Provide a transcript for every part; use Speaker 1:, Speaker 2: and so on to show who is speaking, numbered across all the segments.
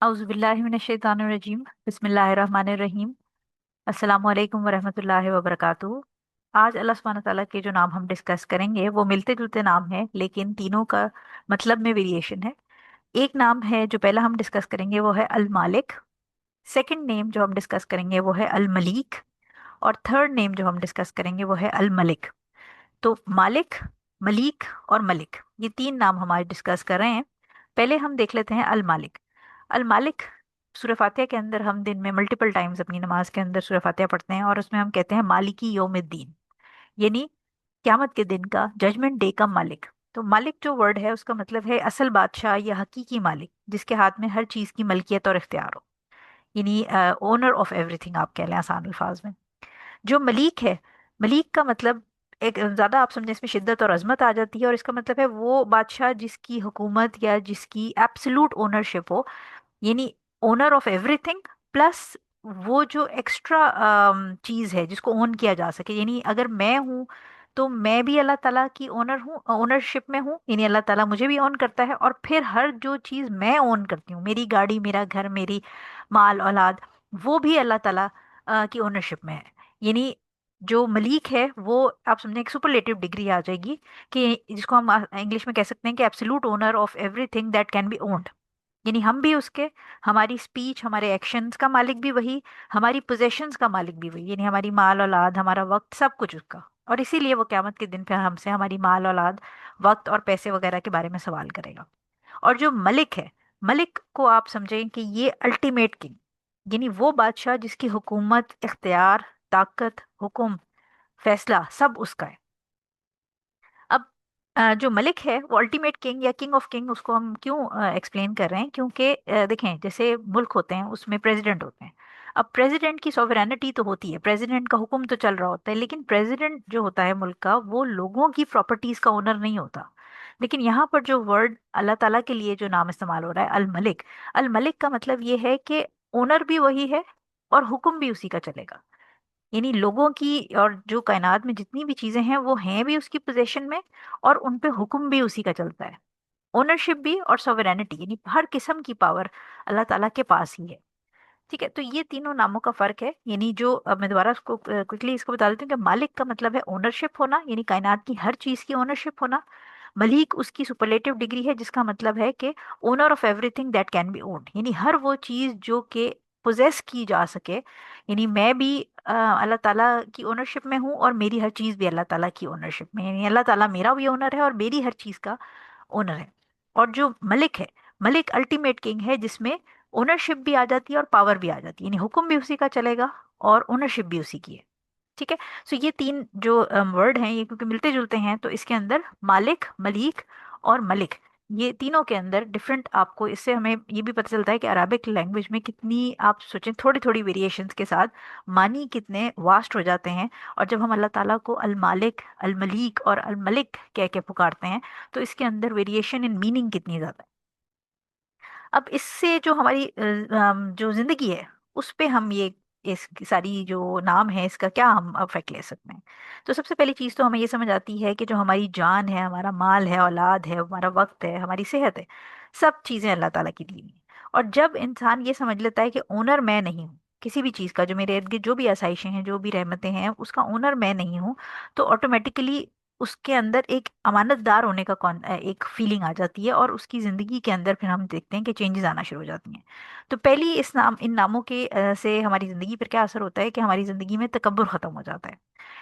Speaker 1: औज़ुबिल्लाहिमिनश्शैतानिर्रजीम बिस्मिल्लाहिर्रहमानिर्रहीम। अस्सलाम वालेकुम वरहमतुल्लाहि वबरकातुहू। आज अल्लाह सुब्हानहू तआला के जो नाम हम डिस्कस करेंगे वो मिलते जुलते नाम हैं, लेकिन तीनों का मतलब में वेरिएशन है। एक नाम है जो पहला हम डिस्कस करेंगे वो है अल मालिक। सेकंड नेम जो हम डिस्कस करेंगे वो है अल मलीक। और थर्ड नेम जो हम डिस्कस करेंगे वो है अल मलिक। तो मालिक, मलीक और मलिक, ये तीन नाम हम आज डिस्कस कर रहे हैं। पहले हम देख लेते हैं अल मालिक। अल मालिक, सूरह फातिहा के अंदर हम दिन में मल्टीपल टाइम्स अपनी नमाज के अंदर सूरह फातिहा पढ़ते हैं और उसमें हम कहते हैं मालिकी यौमिद्दीन, यानी क्यामत के दिन का, जजमेंट डे का मालिक। तो मालिक जो वर्ड है उसका मतलब है असल बादशाह या हकीकी मालिक, जिसके हाथ में हर चीज की मलकियत और इख्तियार हो, यानी ओनर ऑफ एवरीथिंग आप कह लें आसान अल्फाज में। जो मलीक है, मलीक का मतलब एक ज्यादा आप समझे इसमें शिद्दत और अजमत आ जाती है, और इसका मतलब है वो बादशाह जिसकी हुकूमत या जिसकी एब्सोल्यूट ओनरशिप हो, यानी ओनर ऑफ एवरीथिंग प्लस वो जो एक्स्ट्रा चीज है जिसको ओन किया जा सके। यानी अगर मैं हूँ तो मैं भी अल्लाह ताला की ओनर हूँ, ओनरशिप में हूँ, यानी अल्लाह ताला मुझे भी ओन करता है। और फिर हर जो चीज मैं ओन करती हूँ, मेरी गाड़ी, मेरा घर, मेरी माल औलाद, वो भी अल्लाह ताला की ओनरशिप में है। यानी जो मलीक है वो आप समझें एक सुपरलेटिव डिग्री आ जाएगी, कि जिसको हम इंग्लिश में कह सकते हैं कि absolute owner of everything that can be owned. यानी हम भी उसके, हमारी स्पीच, हमारे एक्शंस का मालिक भी वही, हमारी पोजेशंस का मालिक भी वही, यानी हमारी माल औलाद, हमारा वक्त, सब कुछ उसका। और इसीलिए वो क़यामत के दिन फिर हमसे हमारी माल औलाद, वक्त और पैसे वगैरह के बारे में सवाल करेगा। और जो मलिक है, मलिक को आप समझें कि ये अल्टीमेट किंग, यानी वो बादशाह जिसकी हुकूमत, इख्तियार, ताकत, हुक्म, फैसला सब उसका है। अब जो मलिक है वो अल्टीमेट किंग या किंग ऑफ किंग, उसको हम क्यों एक्सप्लेन कर रहे हैं, क्योंकि देखें जैसे मुल्क होते हैं उसमें प्रेसिडेंट होते हैं। अब प्रेसिडेंट की सॉवरेनिटी तो होती है, प्रेसिडेंट का हुक्म तो चल रहा होता है, लेकिन प्रेसिडेंट जो होता है मुल्क का, वो लोगों की प्रॉपर्टीज का ओनर नहीं होता। लेकिन यहाँ पर जो वर्ड अल्लाह ताला के लिए जो नाम इस्तेमाल हो रहा है अल मलिक, अल मलिक का मतलब ये है कि ओनर भी वही है और हुक्म भी उसी का चलेगा। यानी लोगों की और जो कायनात में जितनी भी चीजें हैं वो हैं भी उसकी पोजेशन में, और उन पे हुक्म भी उसी का चलता है। ओनरशिप भी और सॉवरेनिटी, यानी हर किस्म की पावर अल्लाह ताला के पास ही है। ठीक है, तो ये तीनों नामों का फर्क है। यानी जो, अब मैं दोबारा उसको क्विकली इसको बता देती हूँ कि मालिक का मतलब है ओनरशिप होना, यानी कायनात की हर चीज की ओनरशिप होना। मलीक उसकी सुपरलेटिव डिग्री है, जिसका मतलब है कि owner of everything that can be owned, यानी हर वो चीज जो कि पोजेस की जा सके। यानी मैं भी अल्लाह ताला की ओनरशिप में हूँ और मेरी हर चीज भी अल्लाह ताला की ओनरशिप में है, यानी अल्लाह ताला मेरा भी ओनर है और मेरी हर चीज का ओनर है। और जो मलिक है, मलिक अल्टीमेट किंग है, जिसमें ओनरशिप भी आ जाती है और पावर भी आ जाती है, यानी हुक्म भी उसी का चलेगा और ओनरशिप भी उसी की है। ठीक है, सो ये तीन जो वर्ड हैं ये क्योंकि मिलते जुलते हैं, तो इसके अंदर मालिक, मलीक और मलिक, ये तीनों के अंदर डिफरेंट, आपको इससे हमें ये भी पता चलता है कि अरबिक लैंग्वेज में कितनी, आप सोचें थोड़ी थोड़ी वेरिएशंस के साथ मानी कितने वास्ट हो जाते हैं। और जब हम अल्लाह ताला को अल मालिक, अल मलीक और अल मलिक कह के पुकारते हैं, तो इसके अंदर वेरिएशन इन मीनिंग कितनी ज़्यादा है। अब इससे जो हमारी जो जिंदगी है उस पे हम ये, इस सारी जो नाम है इसका क्या हम अफेक्ट ले सकते हैं। तो सबसे पहली चीज़ तो हमें ये समझ आती है कि जो हमारी जान है, हमारा माल है, औलाद है, हमारा वक्त है, हमारी सेहत है, सब चीज़ें अल्लाह ताला की दी हुई हैं। और जब इंसान ये समझ लेता है कि ओनर मैं नहीं हूँ किसी भी चीज़ का, जो मेरे इर्द गिर्द जो भी आसाइशें हैं, जो भी रहमतें हैं, उसका ओनर मैं नहीं हूँ, तो ऑटोमेटिकली उसके अंदर एक अमानतदार होने का एक फीलिंग आ जाती है, और उसकी ज़िंदगी के अंदर फिर हम देखते हैं कि चेंजेस आना शुरू हो जाती हैं। तो पहली इस नाम, इन नामों के से हमारी ज़िंदगी पर क्या असर होता है कि हमारी ज़िंदगी में तकब्बुर ख़त्म हो जाता है।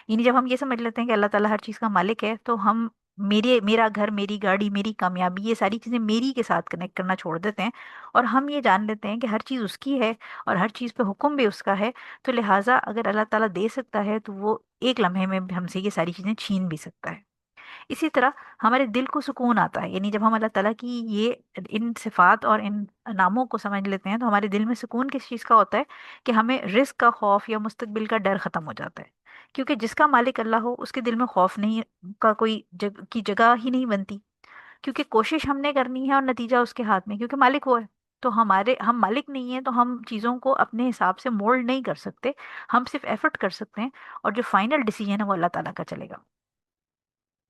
Speaker 1: यानी जब हम ये समझ लेते हैं कि अल्लाह ताला हर चीज़ का मालिक है, तो हम, मेरा घर, मेरी गाड़ी, मेरी कामयाबी, ये सारी चीज़ें मेरी के साथ कनेक्ट करना छोड़ देते हैं। और हम ये जान लेते हैं कि हर चीज़ उसकी है और हर चीज़ पे हुक्म भी उसका है। तो लिहाजा अगर अल्लाह ताला दे सकता है तो वो एक लम्हे में हमसे ये सारी चीज़ें छीन भी सकता है। इसी तरह हमारे दिल को सुकून आता है, यानी जब हम अल्लाह ताला की ये, इन सिफात और इन नामों को समझ लेते हैं, तो हमारे दिल में सुकून किस चीज़ का होता है कि हमें रिस्क का खौफ या मुस्तकबिल का डर ख़त्म हो जाता है। क्योंकि जिसका मालिक अल्लाह हो उसके दिल में खौफ नहीं का कोई जगह ही नहीं बनती, क्योंकि कोशिश हमने करनी है और नतीजा उसके हाथ में, क्योंकि मालिक वो है। तो हम मालिक नहीं है, तो हम चीज़ों को अपने हिसाब से मोल्ड नहीं कर सकते, हम सिर्फ एफर्ट कर सकते हैं, और जो फाइनल डिसीजन है वो अल्लाह ताला का चलेगा।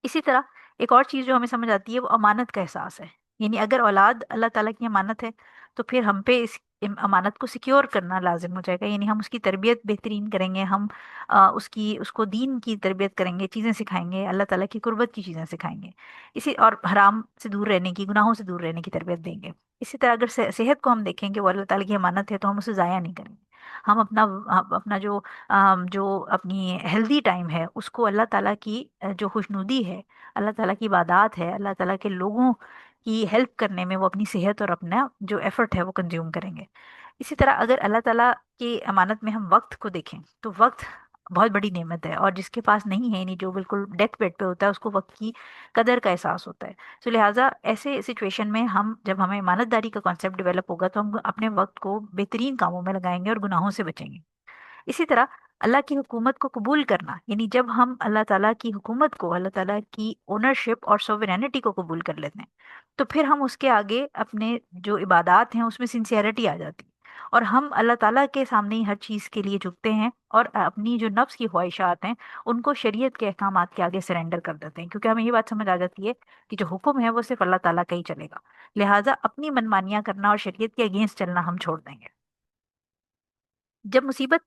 Speaker 1: इसी तरह एक और चीज़ जो हमें समझ आती है वो अमानत का एहसास है। यानी अगर औलाद अल्लाह ताला की अमानत है तो फिर हम पे इस अमानत को सिक्योर करना लाजिम हो जाएगा। यानी हम उसकी तरबियत बेहतरीन करेंगे, हम उसको दीन की तरबियत करेंगे, चीज़ें सिखाएंगे, अल्लाह ताला की कुर्बत की चीज़ें सिखाएंगे, इसी और हराम से दूर रहने की, गुनाहों से दूर रहने की तरबियत देंगे। इसी तरह अगर सेहत को हम देखेंगे, वो अल्लाह ताला की अमानत है, तो हम उसे ज़ाया नहीं करेंगे। हम अपना जो अपनी हेल्दी टाइम है उसको अल्लाह ताला की जो खुशनुदी है, अल्लाह ताला की इबादत है, अल्लाह ताला के लोगों की हेल्प करने में वो अपनी सेहत और अपना जो एफर्ट है वो कंज्यूम करेंगे। इसी तरह अगर अल्लाह ताला की अमानत में हम वक्त को देखें तो वक्त बहुत बड़ी नेमत है, और जिसके पास नहीं है, नहीं जो बिल्कुल डेथ बेड पे होता है, उसको वक्त की कदर का एहसास होता है। तो लिहाजा ऐसे सिचुएशन में हम जब हमें ईमानतदारी का कॉन्सेप्ट डेवलप होगा तो हम अपने वक्त को बेहतरीन कामों में लगाएंगे और गुनाहों से बचेंगे। इसी तरह अल्लाह की हुकूमत को कबूल करना, यानी जब हम अल्लाह ताला की हुकूमत को, अल्लाह ताला की ओनरशिप और सोवरेनिटी को कबूल कर लेते हैं, तो फिर हम उसके आगे अपने जो इबादात हैं उसमें सिंसियरिटी आ जाती है, और हम अल्लाह ताला के सामने ही हर चीज़ के लिए झुकते हैं, और अपनी जो नफ्स की ख्वाहिशात हैं उनको शरीयत के अहकामात के आगे सरेंडर कर देते हैं, क्योंकि हमें ये बात समझ आ जाती है कि जो हुक्म है वो सिर्फ अल्लाह ताला का ही चलेगा। लिहाजा अपनी मनमानियाँ करना और शरीयत के अगेंस्ट चलना हम छोड़ देंगे। जब मुसीबत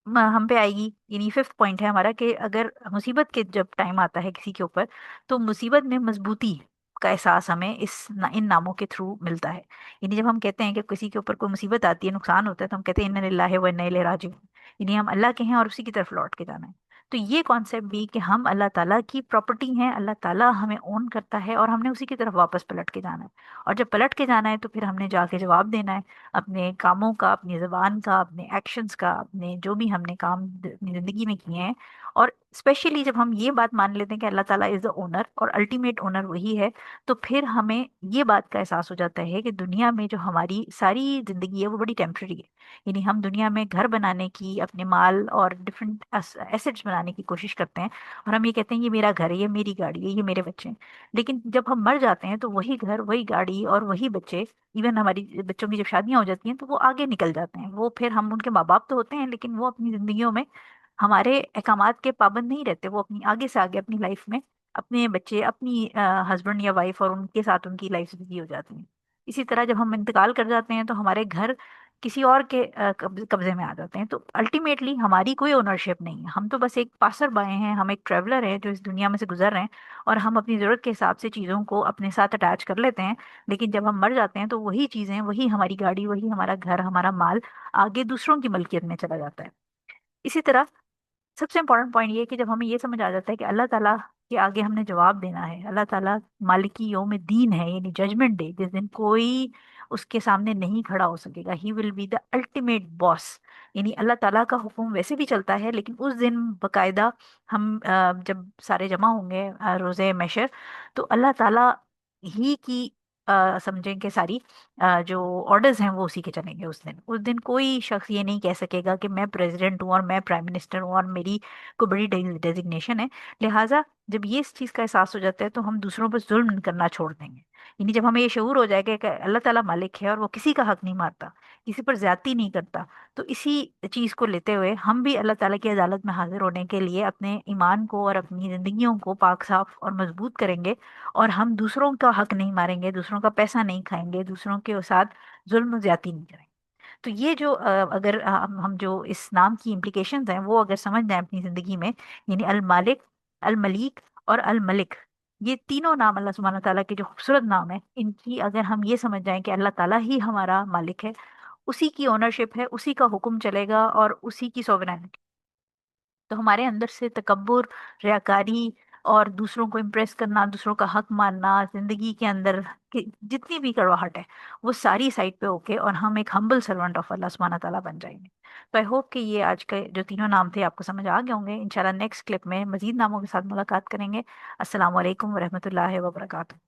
Speaker 1: हम पे आएगी, यानी फिफ्थ पॉइंट है हमारा कि अगर मुसीबत के जब टाइम आता है किसी के ऊपर, तो मुसीबत में मजबूती का एहसास हमें इन नामों के थ्रू मिलता है। यानी जब हम कहते हैं कि किसी के ऊपर कोई मुसीबत आती है, नुकसान होता है, तो हम कहते हैं इन्ना लिल्लाहि व इन्ना इलैहि राजिऊन, यानी हम अल्लाह के हैं और उसी की तरफ लौट के जाना है। तो ये कॉन्सेप्ट भी कि हम अल्लाह ताला की प्रॉपर्टी हैं, अल्लाह ताला हमें ओन करता है और हमने उसी की तरफ वापस पलट के जाना है। और जब पलट के जाना है तो फिर हमने जाके जवाब देना है अपने कामों का, अपनी ज़बान का, अपने एक्शंस का, अपने जो भी हमने काम अपनी ज़िंदगी में किए हैं। और स्पेशली जब हम ये बात मान लेते हैं कि अल्लाह ताला इज़ द ओनर और अल्टीमेट ओनर वही है, तो फिर हमें ये बात का एहसास हो जाता है कि दुनिया में जो हमारी सारी ज़िंदगी है वो बड़ी टेम्प्रेरी है। यानी हम दुनिया में घर बनाने की, अपने माल और डिफरेंट एसेट्स बनाने की कोशिश करते हैं, और हम ये कहते हैं ये मेरा घर है, ये मेरी गाड़ी है, ये मेरे बच्चे हैं। लेकिन जब हम मर जाते हैं तो वही घर, वही गाड़ी और वही बच्चे, इवन हमारी बच्चों की जब शादियां हो जाती हैं तो वो आगे निकल जाते हैं, वो फिर हम उनके माँ बाप तो होते हैं लेकिन वो अपनी जिंदगियों में हमारे अहकामात के पाबंद नहीं रहते, वो अपनी आगे से आगे अपनी लाइफ में अपने बच्चे, अपनी हस्बैंड या वाइफ और उनके साथ उनकी लाइफ बिजी हो जाती है। इसी तरह जब हम इंतकाल कर जाते हैं तो हमारे घर किसी और के कब्जे में आ जाते हैं, तो अल्टीमेटली हमारी कोई ओनरशिप नहीं है, हम तो बस एक पासर बाए हैं, हम एक ट्रेवलर हैं जो इस दुनिया में से गुजर रहे हैं, और हम अपनी ज़रूरत के हिसाब से चीज़ों को अपने साथ अटैच कर लेते हैं। लेकिन जब हम मर जाते हैं तो वही चीज़ें, वही हमारी गाड़ी, वही हमारा घर, हमारा माल आगे दूसरों की मलकियत में चला जाता है। इसी तरह सबसे इंपॉर्टेंट पॉइंट ये है कि जब हमें ये समझ आ जाता है कि अल्लाह ताला के आगे हमने जवाब देना है, अल्लाह ताला मालिकी यौम दीन है, यानी जजमेंट डे, जिस दिन कोई उसके सामने नहीं खड़ा हो सकेगा, he will be the ultimate boss. यानी अल्लाह ताला का हुक्म वैसे भी चलता है, लेकिन उस दिन बकायदा हम जब सारे जमा होंगे रोज़े महशर, तो अल्लाह ताला ही की समझें कि सारी जो ऑर्डर्स हैं वो उसी के चलेंगे। उस दिन कोई शख्स ये नहीं कह सकेगा कि मैं प्रेसिडेंट हूँ और मैं प्राइम मिनिस्टर हूँ और मेरी को बड़ी डेजिग्नेशन है। लिहाजा जब ये इस चीज़ का एहसास हो जाता है तो हम दूसरों पर जुल्म करना छोड़ देंगे। यानी जब हमें ये शऊर हो जाएगा कि अल्लाह ताला मालिक है और वो किसी का हक नहीं मारता, किसी पर ज्यादती नहीं करता, तो इसी चीज़ को लेते हुए हम भी अल्लाह ताला की अदालत में हाजिर होने के लिए अपने ईमान को और अपनी ज़िंदगियों को पाक साफ और मजबूत करेंगे, और हम दूसरों का हक नहीं मारेंगे, दूसरों का पैसा नहीं खाएंगे, दूसरों के साथ जुल्म ज्यादती नहीं करेंगे। तो ये जो अगर हम जो इस नाम की इम्प्लीकेशंस हैं वो अगर समझ जाएं अपनी ज़िंदगी में, यानी अल मालिक, अल मलीक और अल मलिक, ये तीनों नाम अल्लाह सुब्हानहू ताला के जो खूबसूरत नाम है, इनकी अगर हम ये समझ जाएं कि अल्लाह ताला ही हमारा मालिक है, उसी की ओनरशिप है, उसी का हुक्म चलेगा और उसी की सोवरेनिटी, तो हमारे अंदर से तकब्बुर, रियाकारी और दूसरों को इम्प्रेस करना, दूसरों का हक मानना, जिंदगी के अंदर जितनी भी कड़वाहट है वो सारी साइड पे होके और हम एक हम्बल सर्वेंट ऑफ अल्लाह सुब्हानहू ताला बन जाएंगे। तो आई होप कि ये आज के जो तीनों नाम थे आपको समझ आ गए होंगे। इंशाल्लाह नेक्स्ट क्लिप में मजीद नामों के साथ मुलाकात करेंगे। अस्सलाम वालेकुम वरहमतुल्लाहि वबरकातुहू।